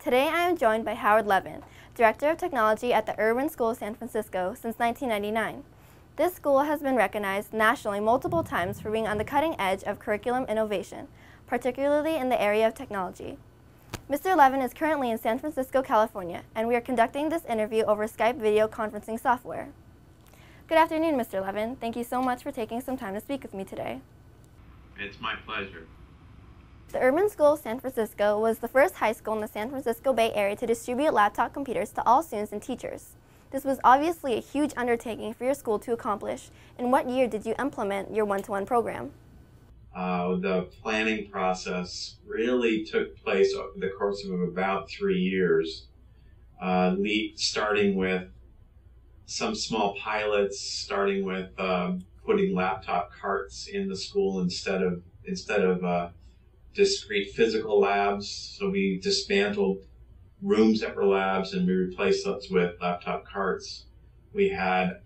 Today I am joined by Howard Levin, Director of Technology at the Urban School San Francisco since 1999. This school has been recognized nationally multiple times for being on the cutting edge of curriculum innovation, particularly in the area of technology. Mr. Levin is currently in San Francisco, California, and we are conducting this interview over Skype video conferencing software. Good afternoon, Mr. Levin. Thank you so much for taking some time to speak with me today. It's my pleasure. The Urban School San Francisco was the first high school in the San Francisco Bay Area to distribute laptop computers to all students and teachers. This was obviously a huge undertaking for your school to accomplish. In what year did you implement your one-to-one program? The planning process really took place over the course of about 3 years, starting with some small pilots, starting with putting laptop carts in the school instead of discrete physical labs. So we dismantled rooms that were labs and we replaced those with laptop carts. We had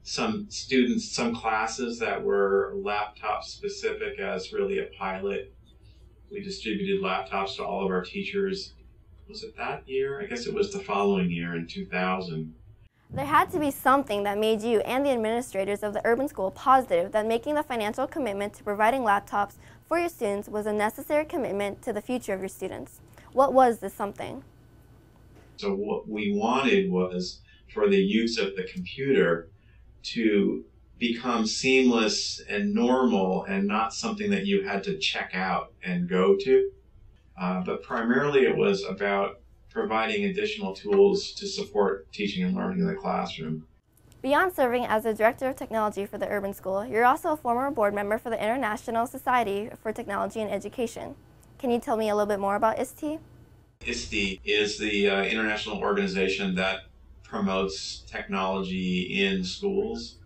some students, some classes that were laptop specific as really a pilot. We distributed laptops to all of our teachers. Was it that year? I guess it was the following year in 2000. There had to be something that made you and the administrators of the urban school positive that making the financial commitment to providing laptops for your students was a necessary commitment to the future of your students. What was this something? So what we wanted was for the use of the computer to become seamless and normal and not something that you had to check out and go to. But primarily it was about providing additional tools to support teaching and learning in the classroom. Beyond serving as the Director of Technology for the Urban School, you're also a former board member for the International Society for Technology and Education. Can you tell me a little bit more about ISTE? ISTE is the international organization that promotes technology in schools.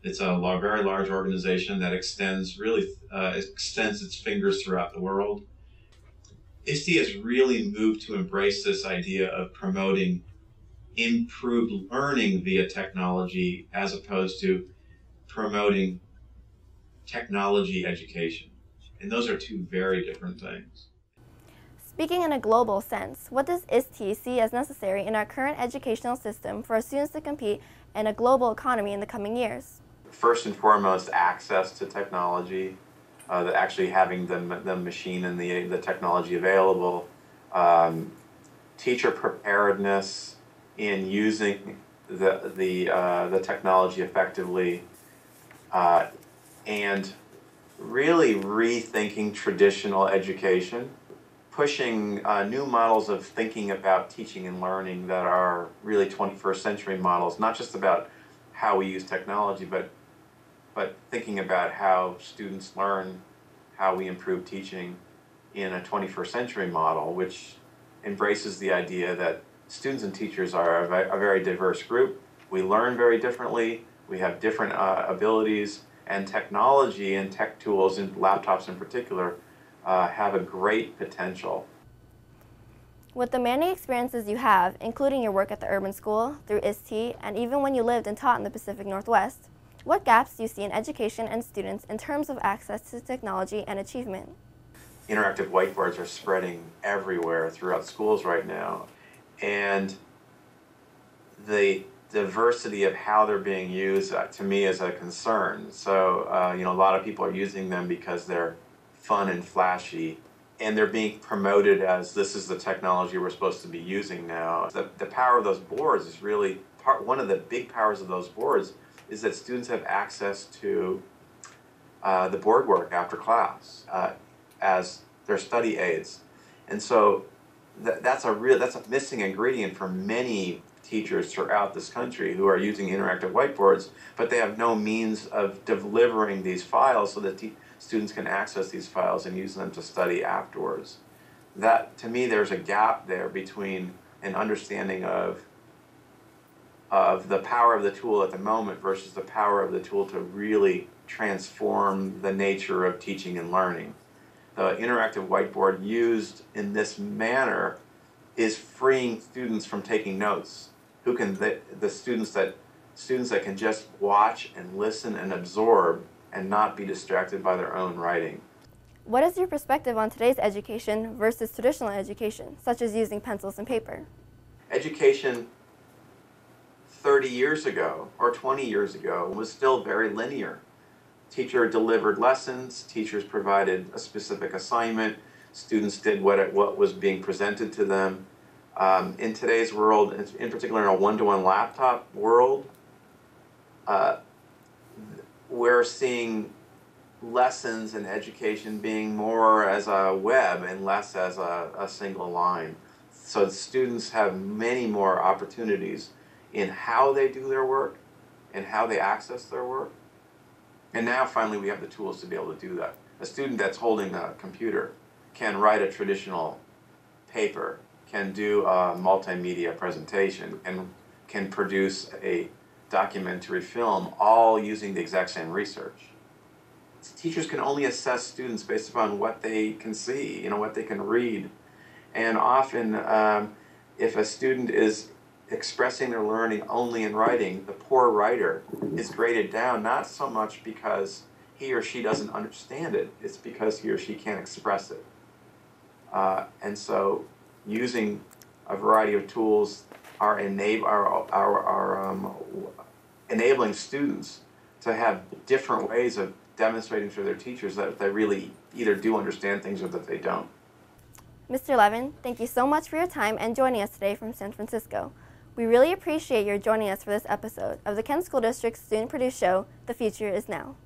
It's a very large organization that extends its fingers throughout the world. ISTE has really moved to embrace this idea of promoting improved learning via technology as opposed to promoting technology education. And those are two very different things. Speaking in a global sense, what does ISTE see as necessary in our current educational system for our students to compete in a global economy in the coming years? First and foremost, access to technology. Actually having the machine and the technology available, teacher preparedness in using the technology effectively, and really rethinking traditional education, pushing new models of thinking about teaching and learning that are really 21st century models, not just about how we use technology, but thinking about how students learn, how we improve teaching in a 21st century model, which embraces the idea that students and teachers are a very diverse group. We learn very differently, we have different abilities, and technology and tech tools, and laptops in particular, have a great potential. With the many experiences you have, including your work at the Urban School, through ISTE, and even when you lived and taught in the Pacific Northwest, what gaps do you see in education and students in terms of access to technology and achievement? Interactive whiteboards are spreading everywhere throughout schools right now, and the diversity of how they're being used to me is a concern. So a lot of people are using them because they're fun and flashy, and they're being promoted as this is the technology we're supposed to be using now. The power of those boards is really one of the big powers of those boards is that students have access to the board work after class as their study aids. And so that's a missing ingredient for many teachers throughout this country who are using interactive whiteboards, but they have no means of delivering these files so that students can access these files and use them to study afterwards. That, to me, there's a gap there between an understanding of the power of the tool at the moment versus the power of the tool to really transform the nature of teaching and learning. The interactive whiteboard used in this manner is freeing students from taking notes. The students that can just watch and listen and absorb and not be distracted by their own writing. What is your perspective on today's education versus traditional education, such as using pencils and paper? Education 30 years ago or 20 years ago was still very linear. Teacher delivered lessons, teachers provided a specific assignment, students did what was being presented to them. In today's world, in particular in a one-to-one laptop world, we're seeing lessons and education being more as a web and less as a single line. So students have many more opportunities in how they do their work and how they access their work. And now finally we have the tools to be able to do that. A student that's holding a computer can write a traditional paper, can do a multimedia presentation, and can produce a documentary film, all using the exact same research. Teachers can only assess students based upon what they can see, what they can read. And often, if a student is expressing their learning only in writing, the poor writer is graded down, not so much because he or she doesn't understand it, it's because he or she can't express it. And so using a variety of tools are enabling students to have different ways of demonstrating to their teachers that they really either do understand things or that they don't. Mr. Levin, thank you so much for your time and joining us today from San Francisco. We really appreciate your joining us for this episode of the Kent School District's student-produced show, The Future Is Now.